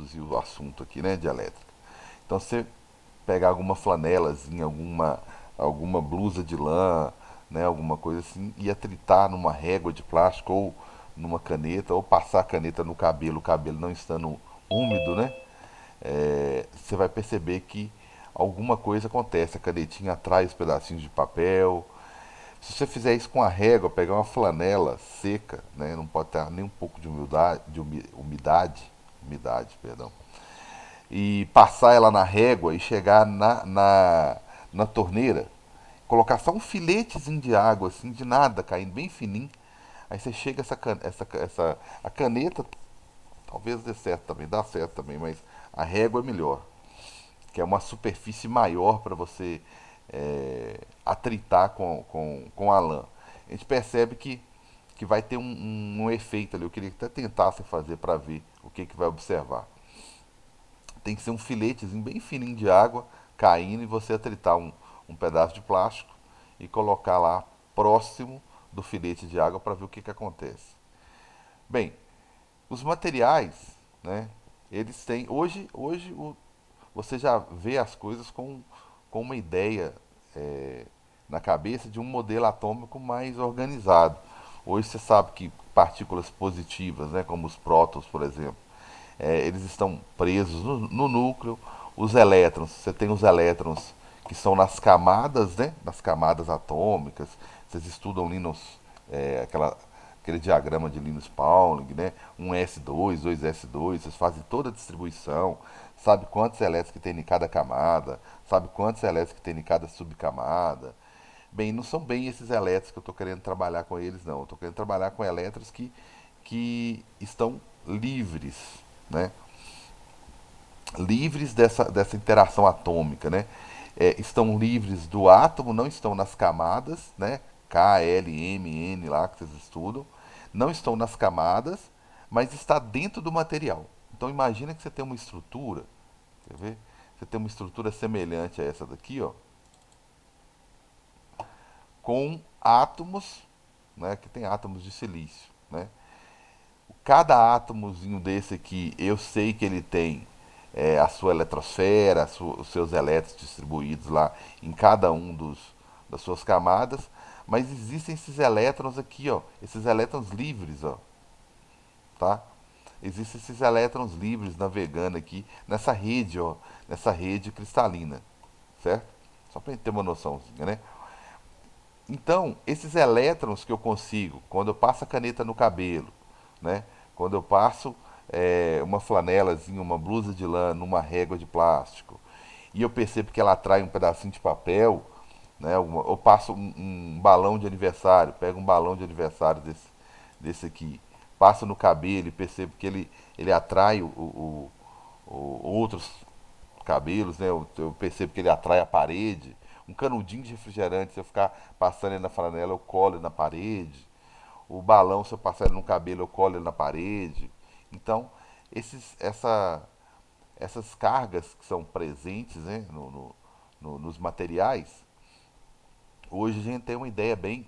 introduzir o assunto aqui, né, de elétrica. Então você pegar alguma flanelazinha, alguma blusa de lã, né, alguma coisa assim, e atritar numa régua de plástico ou numa caneta, ou passar a caneta no cabelo, o cabelo não estando úmido, né? Você vai perceber que alguma coisa acontece. A canetinha atrai os pedacinhos de papel. Se você fizer isso com a régua, pegar uma flanela seca, né, não pode ter nem um pouco de umidade, perdão, e passar ela na régua e chegar na torneira, colocar só um filetezinho de água, assim, de nada, caindo bem fininho. Aí você chega a caneta, talvez dê certo também, dá certo também, mas a régua é melhor, que é uma superfície maior para você atritar com a lã. A gente percebe que vai ter um efeito ali. Eu queria que até tentasse fazer para ver o que vai observar. Tem que ser um filetezinho bem fininho de água caindo e você atritar um pedaço de plástico e colocar lá próximo do filete de água para ver o que acontece. Bem, os materiais, né? Eles têm. Você já vê as coisas com uma ideia na cabeça de um modelo atômico mais organizado. Hoje você sabe que partículas positivas, né, como os prótons, por exemplo, eles estão presos no núcleo. Os elétrons, você tem os elétrons que são nas camadas, né, nas camadas atômicas. Vocês estudam Linus, aquele diagrama de Linus Pauling, né? Um S2, dois S2, vocês fazem toda a distribuição, sabe quantos elétrons que tem em cada camada, sabe quantos elétrons que tem em cada subcamada. Bem, não são bem esses elétrons que eu estou querendo trabalhar com eles, não. Eu estou querendo trabalhar com elétrons que estão livres, né? Livres dessa interação atômica, né? Estão livres do átomo, não estão nas camadas, né? K, L, M, N lá que vocês estudam, não estão nas camadas, mas está dentro do material. Então imagina que você tem uma estrutura, quer ver? Você tem uma estrutura semelhante a essa daqui, ó, com átomos, né? Que tem átomos de silício, né? Cada átomozinho desse aqui, eu sei que ele tem a sua eletrosfera, os seus elétrons distribuídos lá em cada das suas camadas, mas existem esses elétrons aqui, ó, esses elétrons livres, ó, tá? Existem esses elétrons livres navegando aqui nessa rede, ó, nessa rede cristalina, certo? Só para gente ter uma noçãozinha, né? Então, esses elétrons que eu consigo, quando eu passo a caneta no cabelo, né? Quando eu passo uma flanelazinha, uma blusa de lã numa régua de plástico, e eu percebo que ela atrai um pedacinho de papel, né? Eu passo um balão de aniversário, pego um balão de aniversário desse aqui, passo no cabelo e percebo que ele atrai outros cabelos, né? Eu percebo que ele atrai a parede. Um canudinho de refrigerante, se eu ficar passando ele na flanela, eu colo ele na parede. O balão, se eu passar ele no cabelo, eu colo ele na parede. Então, essas cargas que são presentes, né, nos materiais, hoje a gente tem uma ideia bem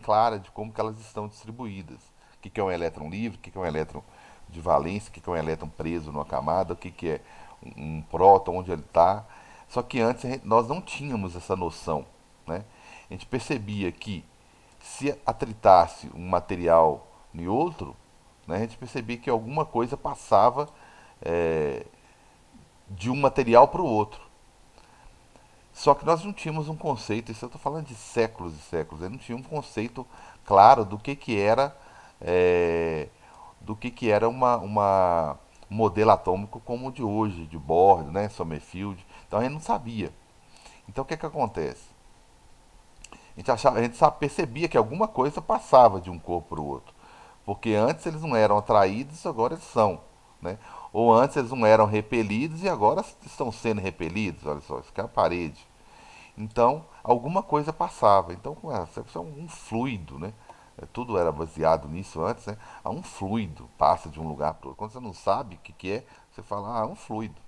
clara de como que elas estão distribuídas. O que é um elétron livre, o que é um elétron de valência, o que é um elétron preso numa camada, o que é um próton, onde ele está. Só que antes nós não tínhamos essa noção, né? A gente percebia que se atritasse um material em outro, né, a gente percebia que alguma coisa passava é, de um material para o outro. Só que nós não tínhamos um conceito, isso eu estou falando de séculos e séculos, eu não tinha um conceito claro que era é, que era um modelo atômico como o de hoje, de Bohr, né, Sommerfeld. Então a gente não sabia. Então o que acontece? A gente percebia que alguma coisa passava de um corpo para o outro. Porque antes eles não eram atraídos, agora eles são. Né? Ou antes eles não eram repelidos e agora estão sendo repelidos. Olha só, isso aqui é a parede. Então, alguma coisa passava. Então, isso é um fluido, né? Tudo era baseado nisso antes, né? Há um fluido, passa de um lugar para o outro. Quando você não sabe o que é, você fala, é um fluido.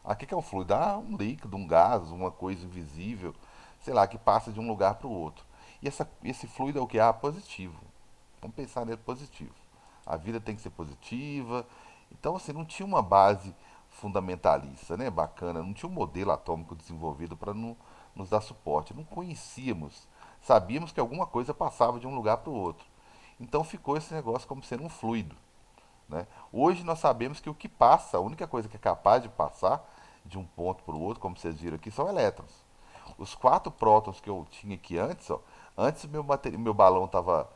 Ah, o que é um fluido? Ah, um líquido, um gás, uma coisa invisível, sei lá, que passa de um lugar para o outro. E esse fluido é o que? Ah, positivo. Vamos pensar nele positivo. A vida tem que ser positiva Então, assim, não tinha uma base fundamentalista, né, bacana, não tinha um modelo atômico desenvolvido para nos dar suporte. Não conhecíamos, sabíamos que alguma coisa passava de um lugar para o outro. Então ficou esse negócio como sendo um fluido. Né? Hoje nós sabemos que o que passa, a única coisa que é capaz de passar de um ponto para o outro, como vocês viram aqui, são elétrons. Os quatro prótons que eu tinha aqui antes, ó, antes meu balão estava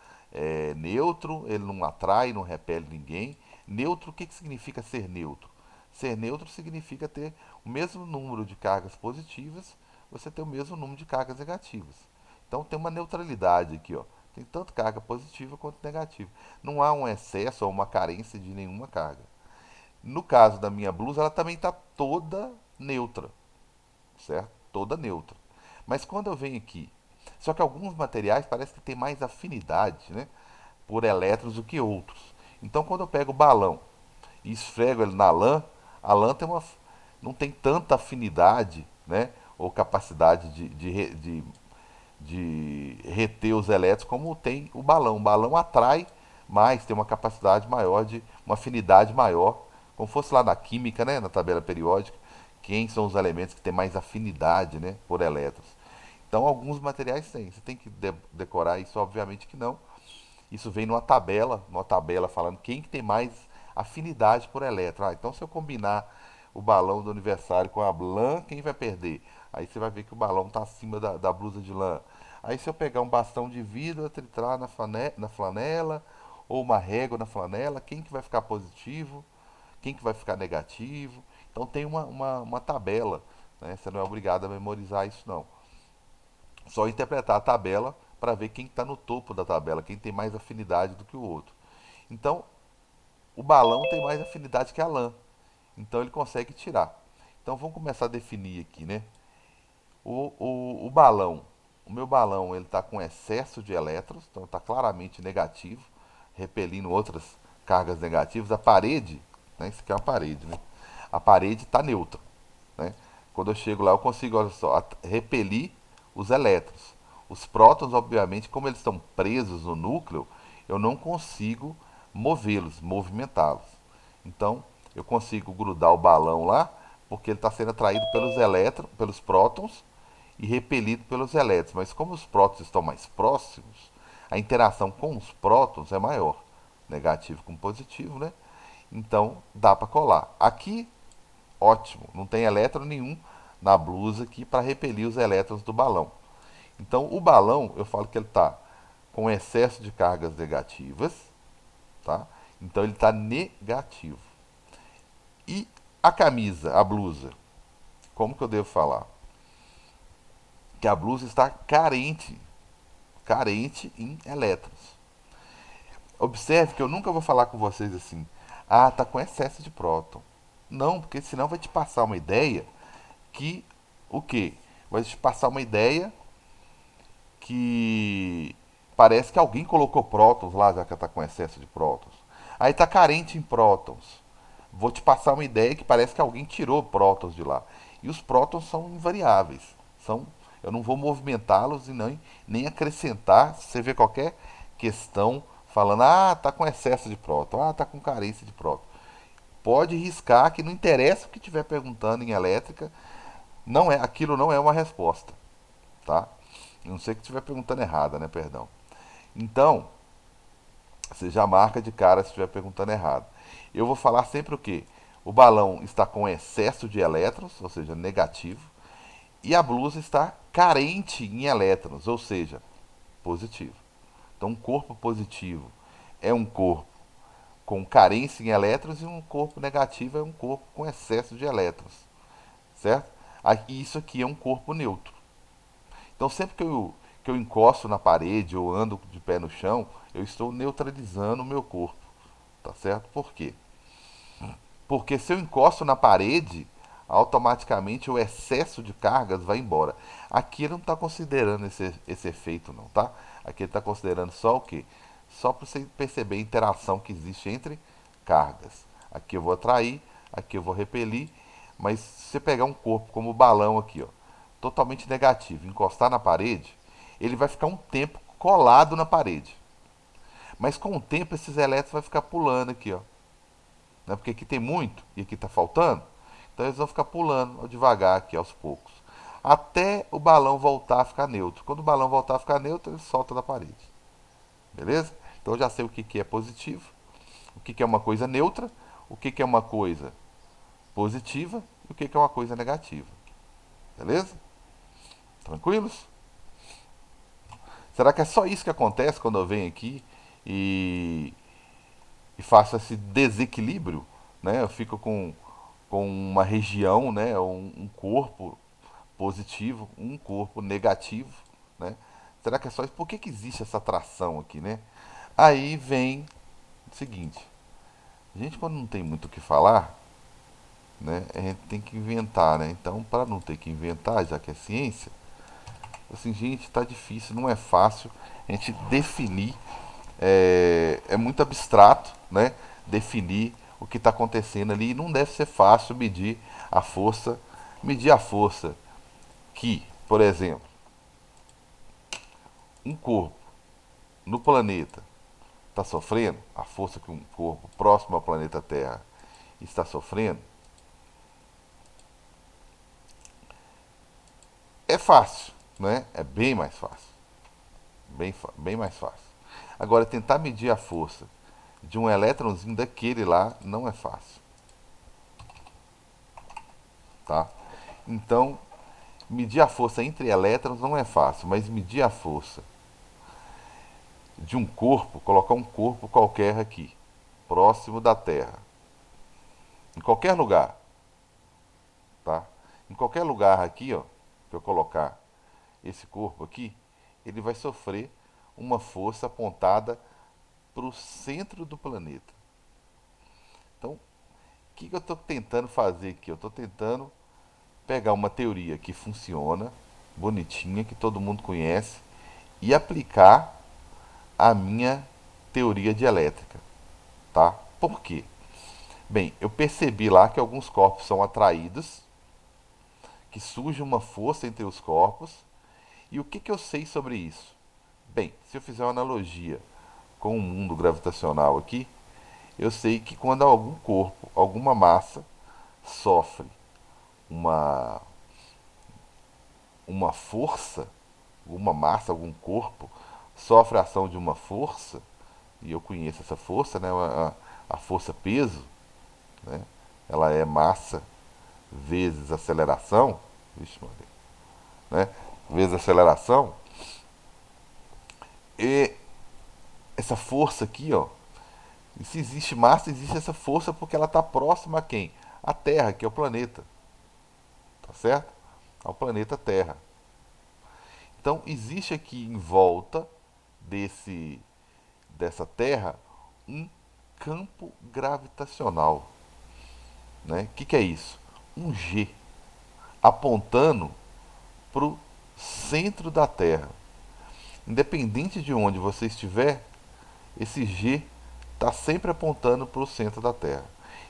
neutro, ele não atrai, não repele ninguém. Neutro, o que significa ser neutro? Ser neutro significa ter o mesmo número de cargas positivas, você ter o mesmo número de cargas negativas. Então tem uma neutralidade aqui, ó. Tem tanto carga positiva quanto negativa. Não há um excesso ou uma carência de nenhuma carga. No caso da minha blusa, ela também está toda neutra, certo? Toda neutra. Mas quando eu venho aqui, só que alguns materiais parece que tem mais afinidade, né, por elétrons do que outros. Então quando eu pego o balão e esfrego ele na lã, a lã não tem tanta afinidade, né, ou capacidade de reter os elétrons como tem o balão. O balão atrai mais, tem uma capacidade maior, uma afinidade maior, como fosse lá na química, né, na tabela periódica, quem são os elementos que têm mais afinidade, né, por elétrons. Então alguns materiais têm, você tem que decorar isso, obviamente que não. Isso vem numa tabela falando quem que tem mais afinidade por elétron. Ah, então se eu combinar o balão do aniversário com a lã, quem vai perder? Aí você vai ver que o balão está acima da blusa de lã. Aí se eu pegar um bastão de vidro, tritrar na flanela, ou uma régua na flanela, quem que vai ficar positivo? Quem que vai ficar negativo? Então tem uma tabela, né? Você não é obrigado a memorizar isso não. Só interpretar a tabela para ver quem está no topo da tabela, quem tem mais afinidade do que o outro. Então, o balão tem mais afinidade que a lã. Então ele consegue tirar. Então vamos começar a definir aqui, né? O balão, o meu balão, ele está com excesso de elétrons, então está claramente negativo, repelindo outras cargas negativas. A parede, né? Isso aqui é uma parede, né? A parede está neutra, né? Quando eu chego lá, eu consigo, olha só, repelir os elétrons. Os prótons, obviamente, como eles estão presos no núcleo, eu não consigo movê-los, movimentá-los. Então, eu consigo grudar o balão lá, porque ele está sendo atraído pelos elétrons, pelos prótons e repelido pelos elétrons. Mas como os prótons estão mais próximos, a interação com os prótons é maior. Negativo com positivo, né? Então, dá para colar. Aqui, ótimo, não tem elétron nenhum na blusa aqui para repelir os elétrons do balão. Então, o balão, eu falo que ele está com excesso de cargas negativas, tá? Então, ele está negativo. E a camisa, a blusa, como que eu devo falar? Que a blusa está carente em elétrons. Observe que eu nunca vou falar com vocês assim, ah, tá com excesso de próton. Não, porque senão vai te passar uma ideia que o quê? Vai te passar uma ideia que parece que alguém colocou prótons lá, já que está com excesso de prótons. Aí está carente em prótons. Vou te passar uma ideia que parece que alguém tirou prótons de lá. E os prótons são invariáveis. Eu não vou movimentá-los e nem acrescentar. Se você vê qualquer questão falando, ah, está com excesso de próton, ah, está com carência de próton. Pode riscar que não interessa o que estiver perguntando em elétrica, aquilo não é uma resposta, tá? Não sei que estiver perguntando errada, né? Perdão. Então, você já marca de cara se estiver perguntando errado. Eu vou falar sempre o quê? O balão está com excesso de elétrons, ou seja, negativo, e a blusa está carente em elétrons, ou seja, positivo. Então, um corpo positivo é um corpo com carência em elétrons e um corpo negativo é um corpo com excesso de elétrons, certo? Isso aqui é um corpo neutro. Então, sempre que eu encosto na parede ou ando de pé no chão, eu estou neutralizando o meu corpo, tá certo? Por quê? Porque se eu encosto na parede, automaticamente o excesso de cargas vai embora. Aqui ele não está considerando esse efeito, não, tá? Aqui ele está considerando só o quê? Só para você perceber a interação que existe entre cargas. Aqui eu vou atrair, aqui eu vou repelir, mas se você pegar um corpo como o balão aqui, ó, totalmente negativo, encostar na parede, ele vai ficar um tempo colado na parede. Mas com o tempo esses elétrons vão ficar pulando aqui, ó. né? Porque aqui tem muito e aqui está faltando. Então eles vão ficar pulando devagar aqui aos poucos. Até o balão voltar a ficar neutro. Quando o balão voltar a ficar neutro, ele solta da parede. Beleza? Então eu já sei o que, que é positivo, o que, que é uma coisa neutra, o que, que é uma coisa positiva e o que, que é uma coisa negativa. Beleza? Tranquilos? Será que é só isso que acontece quando eu venho aqui e, e faço esse desequilíbrio? Né? Eu fico com uma região, né? Um corpo positivo, um corpo negativo. Né? Será que é só isso? Por que, que existe essa atração aqui? Né? Aí vem o seguinte: a gente, quando não tem muito o que falar, né? A gente tem que inventar. Né? Então, para não ter que inventar, já que é ciência, assim, gente, tá difícil, não é fácil a gente definir, é muito abstrato, né? Definir o que está acontecendo ali, e não deve ser fácil medir a força que, por exemplo, um corpo no planeta está sofrendo, a força que um corpo próximo ao planeta Terra está sofrendo, é fácil, né? É bem mais fácil, bem mais fácil. Agora, tentar medir a força de um elétronzinho daquele lá não é fácil, tá? Então, medir a força entre elétrons não é fácil, mas medir a força de um corpo, colocar um corpo qualquer aqui, próximo da Terra, em qualquer lugar, tá? Em qualquer lugar aqui, ó, que eu colocar esse corpo aqui, ele vai sofrer uma força apontada para o centro do planeta. Então, o que eu estou tentando fazer aqui? Eu estou tentando pegar uma teoria que funciona, bonitinha, que todo mundo conhece, e aplicar a minha teoria dielétrica, tá? Por quê? Bem, eu percebi lá que alguns corpos são atraídos, que surge uma força entre os corpos, e o que, que eu sei sobre isso? Bem, se eu fizer uma analogia com o mundo gravitacional aqui, eu sei que quando algum corpo, alguma massa, sofre uma, uma força, alguma massa, algum corpo, sofre a ação de uma força, e eu conheço essa força, né, a força peso, né, ela é massa vezes aceleração, vixe, né, vezes aceleração, e essa força aqui, ó, se existe massa, existe essa força porque ela está próxima a quem? A Terra, que é o planeta, tá certo? Ao planeta Terra. Então existe aqui em volta desse dessa Terra um campo gravitacional, né? O que é isso? Um G apontando para o centro da Terra. Independente de onde você estiver, esse G está sempre apontando para o centro da Terra.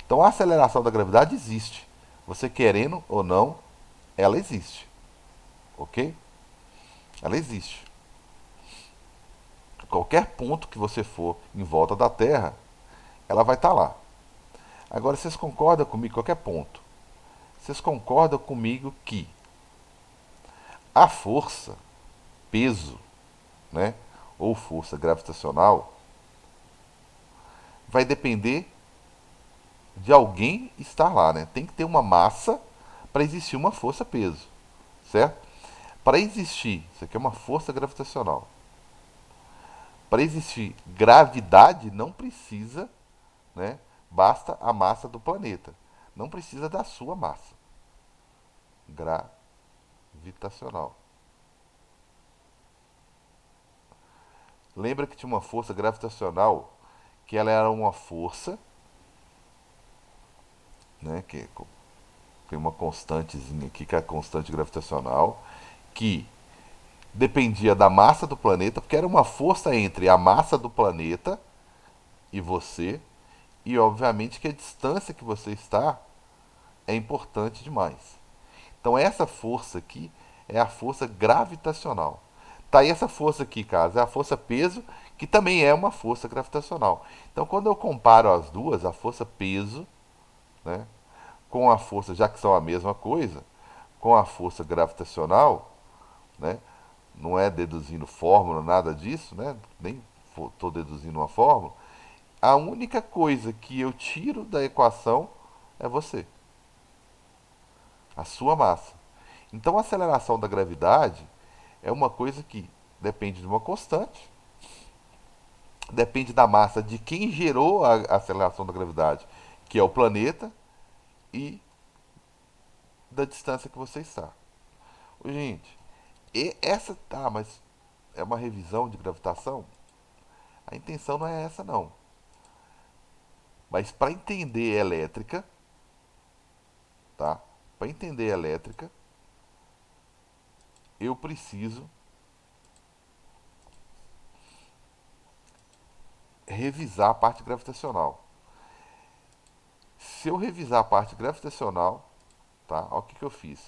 Então a aceleração da gravidade existe. Você querendo ou não, ela existe. Ok? Ela existe. Qualquer ponto que você for em volta da Terra, ela vai estar lá. Agora, vocês concordam comigo, qualquer ponto, vocês concordam comigo que a força, peso, né, ou força gravitacional, vai depender de alguém estar lá, né? Tem que ter uma massa para existir uma força-peso, certo? Para existir, isso aqui é uma força gravitacional. Para existir gravidade, não precisa, né? Basta a massa do planeta. Não precisa da sua massa gravitacional. Lembra que tinha uma força gravitacional que ela era uma força, né? Que tem uma constantezinha aqui que é a constante gravitacional, que dependia da massa do planeta, porque era uma força entre a massa do planeta e você, e obviamente que a distância que você está é importante demais. Então essa força aqui é a força gravitacional. Tá aí essa força aqui, cara, é a força peso, que também é uma força gravitacional. Então, quando eu comparo as duas, a força peso, né, com a força, já que são a mesma coisa, com a força gravitacional, né, não é deduzindo fórmula, nada disso, né, nem estou deduzindo uma fórmula, a única coisa que eu tiro da equação é você, a sua massa. Então, a aceleração da gravidade é uma coisa que depende de uma constante, depende da massa de quem gerou a aceleração da gravidade, que é o planeta, e da distância que você está. Gente, essa tá, mas é uma revisão de gravitação? A intenção não é essa não. Mas para entender elétrica, tá? Para entender elétrica, eu preciso revisar a parte gravitacional. Se eu revisar a parte gravitacional, tá? Olha o que eu fiz.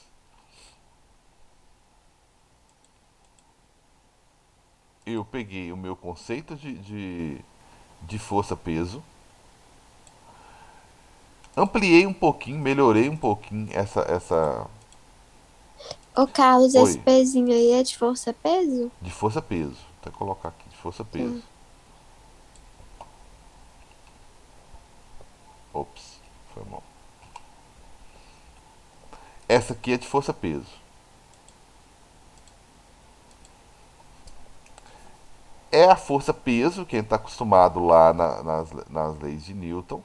Eu peguei o meu conceito de força-peso, ampliei um pouquinho, melhorei um pouquinho essa. Ô, Carlos, esse Oi, pezinho aí é de força-peso? de força-peso. Vou até colocar aqui de força-peso. Tá. Ops, foi mal. Essa aqui é de força-peso. É a força-peso, quem está acostumado lá nas leis de Newton.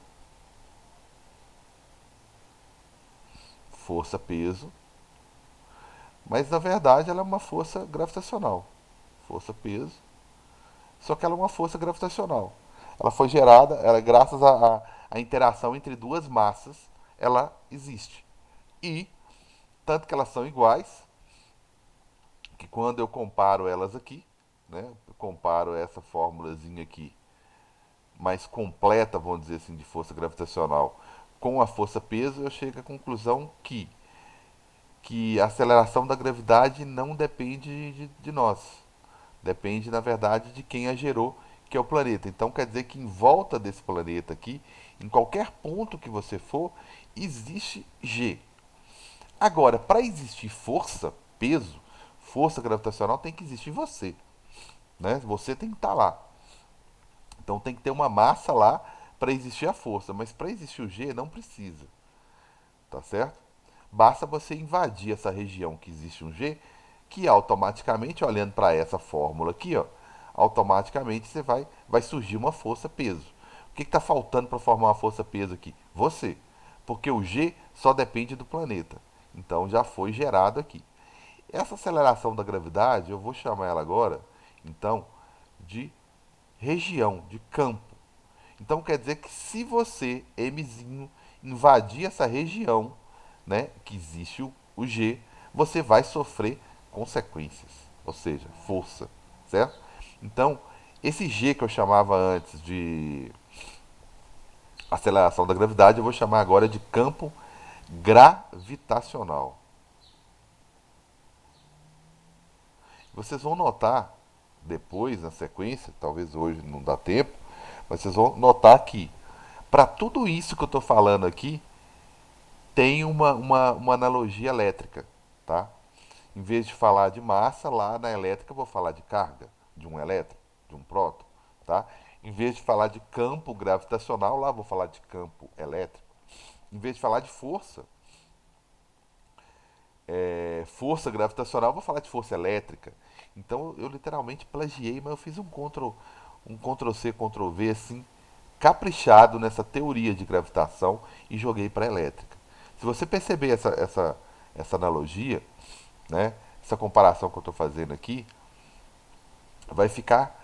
Força-peso. Mas na verdade ela é uma força gravitacional. Força-peso. Só que ela é uma força gravitacional. Ela foi gerada, ela, graças à interação entre duas massas, ela existe. E, tanto que elas são iguais, que quando eu comparo elas aqui, né, eu comparo essa formulazinha aqui mais completa, vamos dizer assim, de força gravitacional com a força peso, eu chego à conclusão que a aceleração da gravidade não depende de nós. Depende, na verdade, de quem a gerou, que é o planeta. Então quer dizer que em volta desse planeta aqui, em qualquer ponto que você for, existe G. Agora, para existir força, peso, força gravitacional, tem que existir você. Né? Você tem que estar lá. Então tem que ter uma massa lá para existir a força. Mas para existir o G, não precisa. Tá certo? Basta você invadir essa região que existe um G, que automaticamente, olhando para essa fórmula aqui, ó, automaticamente vai surgir uma força-peso. O que está faltando para formar uma força-peso aqui? Você. Porque o G só depende do planeta. Então já foi gerado aqui. Essa aceleração da gravidade, eu vou chamar ela agora, então, de região, de campo. Então quer dizer que se você, Mzinho, invadir essa região, né, que existe o G, você vai sofrer consequências, ou seja, força, certo? Então, esse G que eu chamava antes de aceleração da gravidade, eu vou chamar agora de campo gravitacional. Vocês vão notar depois, na sequência, talvez hoje não dá tempo, mas vocês vão notar que para tudo isso que eu estou falando aqui, tem uma analogia elétrica, tá? Em vez de falar de massa, lá na elétrica eu vou falar de carga, de um elétron, de um próton, tá? Em vez de falar de campo gravitacional, lá eu vou falar de campo elétrico. Em vez de falar de força, força gravitacional, eu vou falar de força elétrica. Então eu literalmente plagiei, mas eu fiz um Ctrl C, Ctrl V assim, caprichado nessa teoria de gravitação e joguei para elétrica. Se você perceber essa analogia, né, essa comparação que eu estou fazendo aqui, vai ficar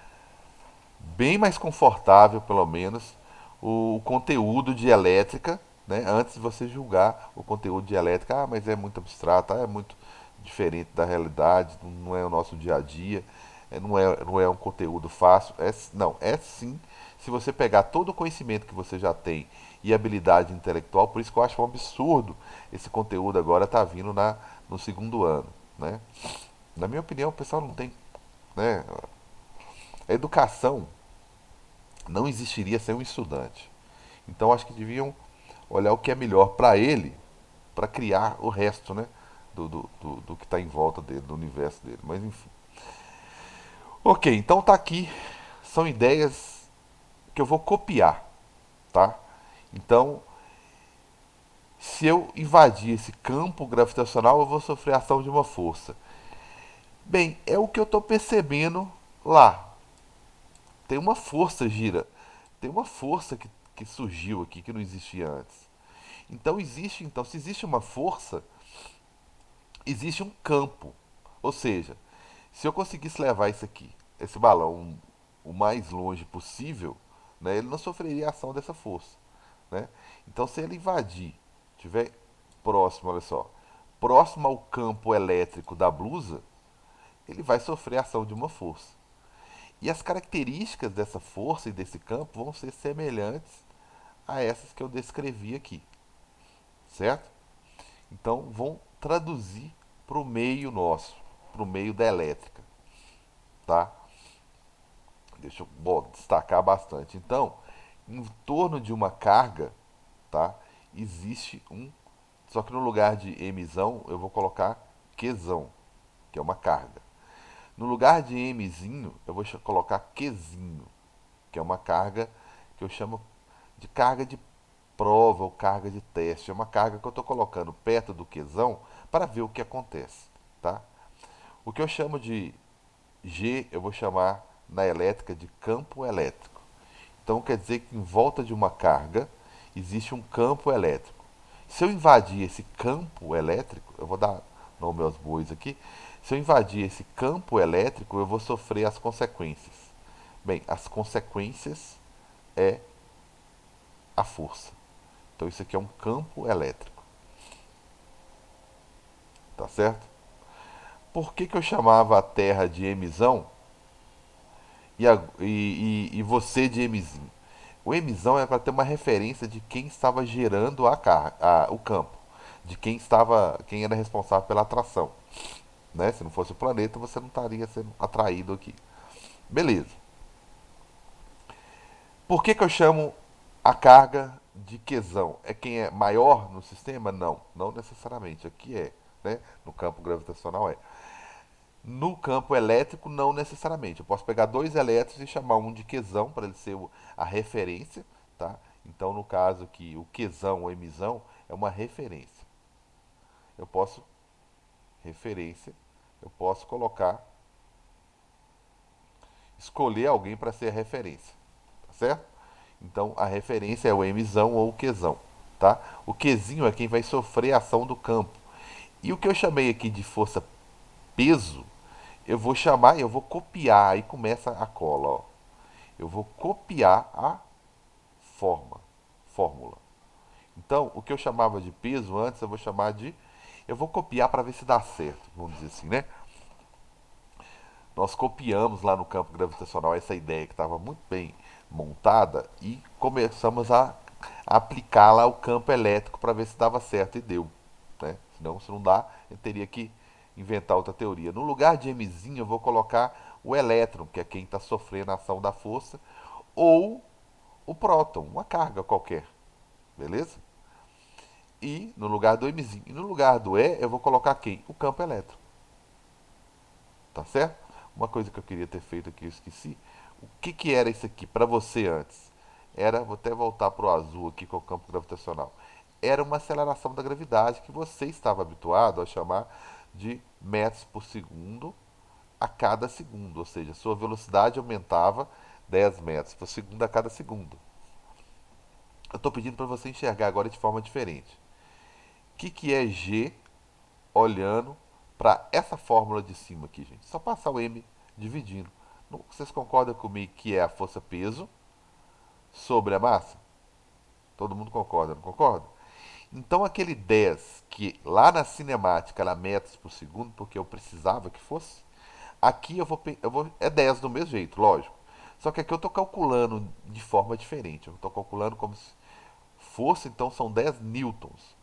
bem mais confortável, pelo menos, o conteúdo de elétrica, né, antes de você julgar o conteúdo de elétrica. Ah, mas é muito abstrato, é muito diferente da realidade, não é o nosso dia a dia, não é um conteúdo fácil. Não, é sim, se você pegar todo o conhecimento que você já tem e habilidade intelectual, por isso que eu acho um absurdo esse conteúdo agora tá vindo no segundo ano. Né? Na minha opinião, o pessoal não tem né? A educação não existiria sem um estudante. Então acho que deviam olhar o que é melhor para ele, para criar o resto, né? Do que está em volta dele, do universo dele. Mas enfim. Ok, então tá aqui. São ideias que eu vou copiar, tá? Então, se eu invadir esse campo gravitacional, eu vou sofrer a ação de uma força. Bem, é o que eu estou percebendo lá. Tem uma força gira. Tem uma força que surgiu aqui que não existia antes. Então, se existe uma força, existe um campo. Ou seja, se eu conseguisse levar isso aqui, esse balão, o mais longe possível, né, ele não sofreria a ação dessa força. Né? Então, se ele invadir, estiver próximo, olha só, próximo ao campo elétrico da blusa, ele vai sofrer a ação de uma força. E as características dessa força e desse campo vão ser semelhantes a essas que eu descrevi aqui, certo? Então, vão traduzir para o meio nosso, para o meio da elétrica, tá? Deixa eu destacar bastante. Então, em torno de uma carga, tá? Existe um. Só que no lugar de emissão, eu vou colocar Qzão, que é uma carga. No lugar de Mzinho, eu vou colocar Qzinho, que é uma carga que eu chamo de carga de prova ou carga de teste. É uma carga que eu estou colocando perto do Qzão para ver o que acontece, tá? O que eu chamo de G, eu vou chamar na elétrica de campo elétrico. Então quer dizer que em volta de uma carga existe um campo elétrico. Se eu invadir esse campo elétrico, eu vou dar nome aos bois aqui. Se eu invadir esse campo elétrico, eu vou sofrer as consequências. Bem, as consequências é a força. Então isso aqui é um campo elétrico, tá certo? Por que eu chamava a Terra de emissão e você de emisinho? O emisão é para ter uma referência de quem estava gerando o campo, de quem era responsável pela atração. Né? Se não fosse o planeta, você não estaria sendo atraído aqui. Beleza. Por que eu chamo a carga de quesão? É quem é maior no sistema? Não, não necessariamente. Aqui é, né? No campo gravitacional é. No campo elétrico, não necessariamente. Eu posso pegar dois elétrons e chamar um de quesão para ele ser a referência, tá? Então, no caso que o quesão ou emissão é uma referência. Eu posso referência, eu posso colocar, escolher alguém para ser a referência, tá certo? Então, a referência é o emissão ou o quesão, tá? O quesinho é quem vai sofrer a ação do campo. E o que eu chamei aqui de força peso, eu vou chamar e eu vou copiar, aí começa a cola, ó. Eu vou copiar a fórmula. Então, o que eu chamava de peso antes, eu vou chamar de. Eu vou copiar para ver se dá certo, vamos dizer assim, né? Nós copiamos lá no campo gravitacional essa ideia que estava muito bem montada e começamos a aplicá-la ao campo elétrico para ver se dava certo e deu. Né? Senão, se não dá, eu teria que inventar outra teoria. No lugar de Mzinho, eu vou colocar o elétron, que é quem está sofrendo a ação da força, ou o próton, uma carga qualquer. Beleza? E no lugar do Mzinho. E no lugar do E, eu vou colocar quem? O campo elétrico. Tá certo? Uma coisa que eu queria ter feito aqui, eu esqueci. O que era isso aqui para você antes? Era, vou até voltar para o azul aqui com o campo gravitacional. Era uma aceleração da gravidade que você estava habituado a chamar de metros por segundo a cada segundo. Ou seja, sua velocidade aumentava 10 metros por segundo a cada segundo. Eu estou pedindo para você enxergar agora de forma diferente. O que é G olhando para essa fórmula de cima aqui, gente? Só passar o M dividindo. Vocês concordam comigo que é a força peso sobre a massa? Todo mundo concorda, não concorda? Então aquele 10 que lá na cinemática era metros por segundo, porque eu precisava que fosse, aqui é 10 do mesmo jeito, lógico. Só que aqui eu estou calculando de forma diferente. Eu estou calculando como se fosse, então são 10 newtons.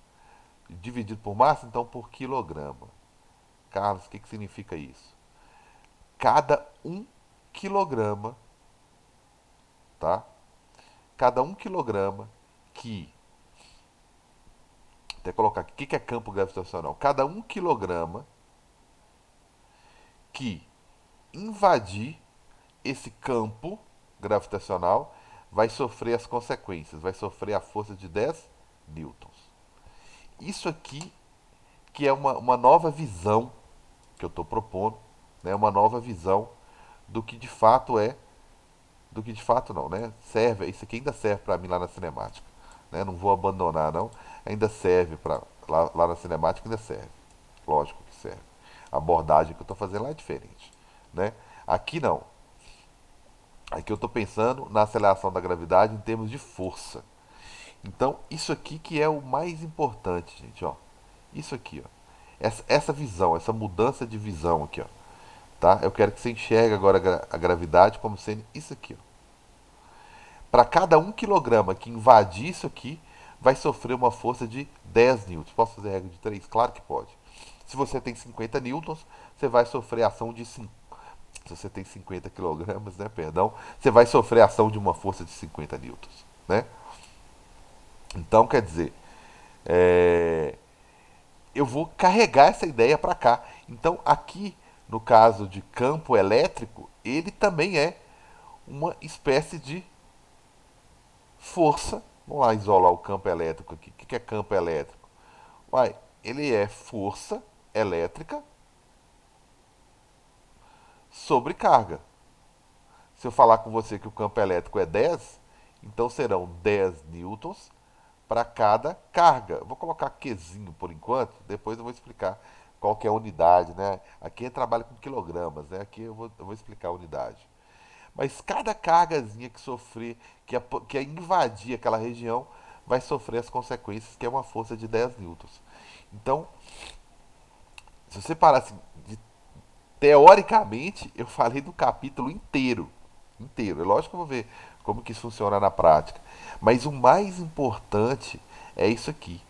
Dividido por massa, então por quilograma. Carlos, o que significa isso? Cada um quilograma, tá? Cada um quilograma que, até colocar aqui, o que é campo gravitacional? Cada um quilograma que invadir esse campo gravitacional vai sofrer as consequências, vai sofrer a força de 10 newtons. Isso aqui que é uma nova visão que eu estou propondo, né? Uma nova visão do que de fato é, do que de fato não, né? Serve, isso aqui ainda serve para mim lá na cinemática, né? Não vou abandonar não, ainda serve para lá na cinemática ainda serve, lógico que serve. A abordagem que eu estou fazendo lá é diferente, né? Aqui não. Aqui eu estou pensando na aceleração da gravidade em termos de força. Então, isso aqui que é o mais importante, gente, ó. Isso aqui, ó. Essa visão, essa mudança de visão aqui, ó. Tá? Eu quero que você enxergue agora a gravidade como sendo isso aqui, ó. Para cada um quilograma que invadir isso aqui, vai sofrer uma força de 10 newtons. Posso fazer regra de 3? Claro que pode. Se você tem 50 newtons, você vai sofrer ação de 5. Se você tem 50 quilogramas, né, perdão, você vai sofrer ação de uma força de 50 newtons, né? Então, quer dizer, é, eu vou carregar essa ideia para cá. Então, aqui, no caso de campo elétrico, ele também é uma espécie de força. Vamos lá isolar o campo elétrico aqui. O que é campo elétrico? Uai, ele é força elétrica sobre carga. Se eu falar com você que o campo elétrico é 10, então serão 10 newtons para cada carga. Eu vou colocar Qzinho por enquanto, depois eu vou explicar qual que é a unidade, né? Aqui eu trabalho com quilogramas, né? Aqui eu vou explicar a unidade. Mas cada cargazinha que sofrer, que invadir aquela região, vai sofrer as consequências, que é uma força de 10 newtons. Então, se você parar assim, teoricamente, eu falei do capítulo inteiro. Inteiro. É lógico que eu vou ver como que isso funciona na prática. Mas o mais importante é isso aqui.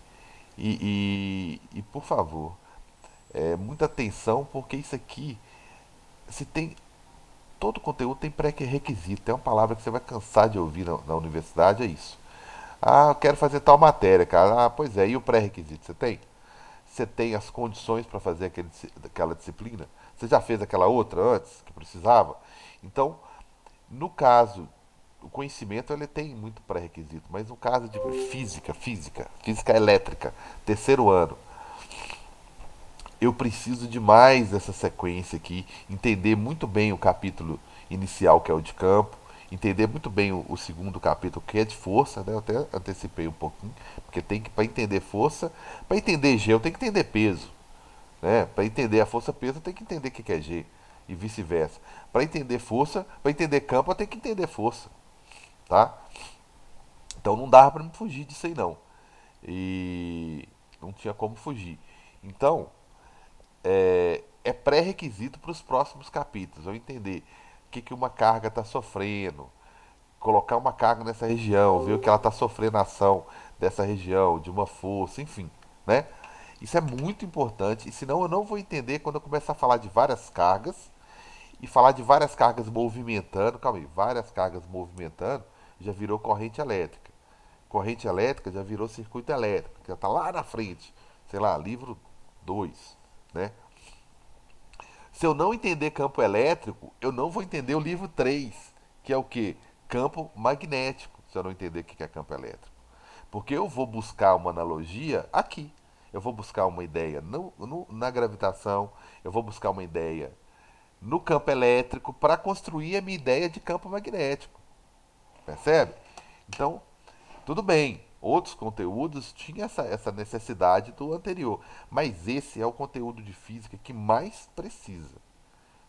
Por favor, muita atenção, porque isso aqui, se tem. Todo conteúdo tem pré-requisito. Tem uma palavra que você vai cansar de ouvir na universidade, é isso. Ah, eu quero fazer tal matéria, cara. Ah, pois é, e o pré-requisito? Você tem? Você tem as condições para fazer aquela disciplina? Você já fez aquela outra antes que precisava? Então, no caso, o conhecimento ele tem muito pré-requisito, mas no caso de física elétrica, terceiro ano, eu preciso de mais dessa sequência aqui, entender muito bem o capítulo inicial, que é o de campo, entender muito bem o segundo capítulo, que é de força, né? Eu até antecipei um pouquinho, porque tem que, para entender força, para entender G, eu tenho que entender peso, né? Para entender a força-peso, eu tenho que entender o que é G, e vice-versa. Para entender força, para entender campo, eu tenho que entender força, tá? Então não dava para me fugir disso aí, não. E não tinha como fugir. Então, é pré-requisito para os próximos capítulos. Eu entender o que uma carga está sofrendo, colocar uma carga nessa região, ver o que ela está sofrendo a ação dessa região, de uma força, enfim, né? Isso é muito importante, e senão eu não vou entender quando eu começar a falar de várias cargas e falar de várias cargas movimentando, calma aí, várias cargas movimentando já virou corrente elétrica. Corrente elétrica já virou circuito elétrico, que já está lá na frente, sei lá, livro 2, né? Se eu não entender campo elétrico, eu não vou entender o livro 3, que é o que? Campo magnético, se eu não entender o que é campo elétrico. Porque eu vou buscar uma analogia aqui. Eu vou buscar uma ideia na gravitação, eu vou buscar uma ideia no campo elétrico para construir a minha ideia de campo magnético. Percebe? Então, tudo bem. Outros conteúdos tinham essa necessidade do anterior. Mas esse é o conteúdo de física que mais precisa.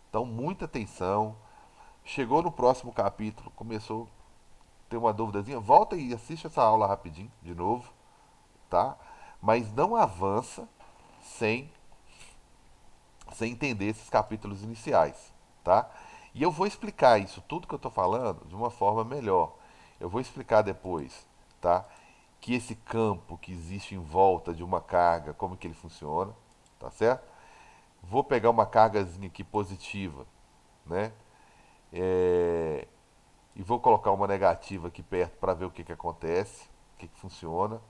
Então, muita atenção. Chegou no próximo capítulo, começou a ter uma duvidazinha, volta e assiste essa aula rapidinho, de novo, tá? Mas não avança sem, sem entender esses capítulos iniciais, tá? E eu vou explicar isso, tudo que eu estou falando, de uma forma melhor. Eu vou explicar depois, tá? Que esse campo que existe em volta de uma carga, como que ele funciona, tá certo? Vou pegar uma cargazinha aqui positiva, né? É, e vou colocar uma negativa aqui perto para ver o que acontece, o que funciona,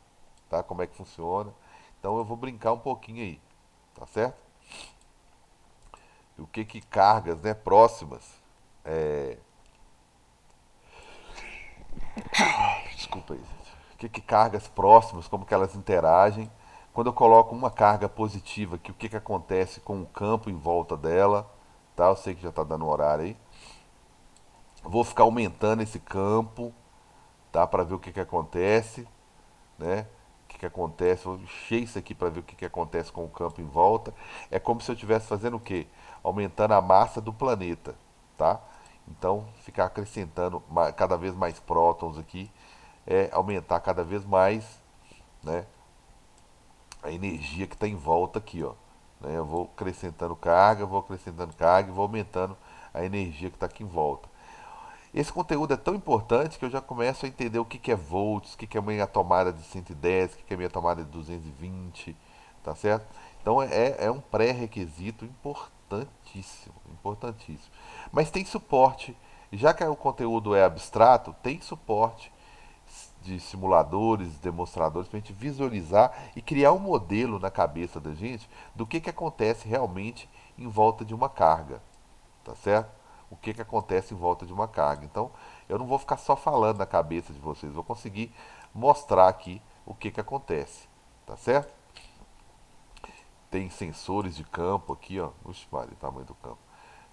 tá? Como é que funciona. Então eu vou brincar um pouquinho aí, tá certo? E o que cargas, né, próximas, desculpa aí, gente. O que cargas próximas, como que elas interagem. Quando eu coloco uma carga positiva, que o que acontece com o campo em volta dela, tá? Eu sei que já está dando horário aí. Vou ficar aumentando esse campo, tá? Para ver o que acontece, né? O que acontece? Vou encher isso aqui para ver o que acontece com o campo em volta. É como se eu estivesse fazendo o quê? Aumentando a massa do planeta, tá? Então, ficar acrescentando cada vez mais prótons aqui é aumentar cada vez mais, né, a energia que está em volta aqui, ó. Né? Eu vou acrescentando carga e vou aumentando a energia que está aqui em volta. Esse conteúdo é tão importante que eu já começo a entender o que é volts, o que é minha tomada de 110, o que é minha tomada de 220, tá certo? Então é um pré-requisito importantíssimo, importantíssimo. Mas tem suporte, já que o conteúdo é abstrato, tem suporte de simuladores, demonstradores, para a gente visualizar e criar um modelo na cabeça da gente do que acontece realmente em volta de uma carga, tá certo? O que acontece em volta de uma carga. Então, eu não vou ficar só falando na cabeça de vocês, vou conseguir mostrar aqui o que acontece, tá certo? Tem sensores de campo aqui, ó. Oxe, Maria, o tamanho do campo.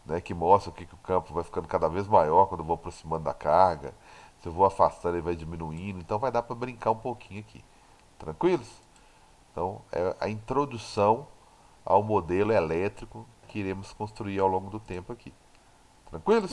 Né, que mostra que o campo vai ficando cada vez maior quando eu vou aproximando da carga. Se eu vou afastando, ele vai diminuindo. Então vai dar para brincar um pouquinho aqui. Tranquilos? Então é a introdução ao modelo elétrico que iremos construir ao longo do tempo aqui. Tranquilos?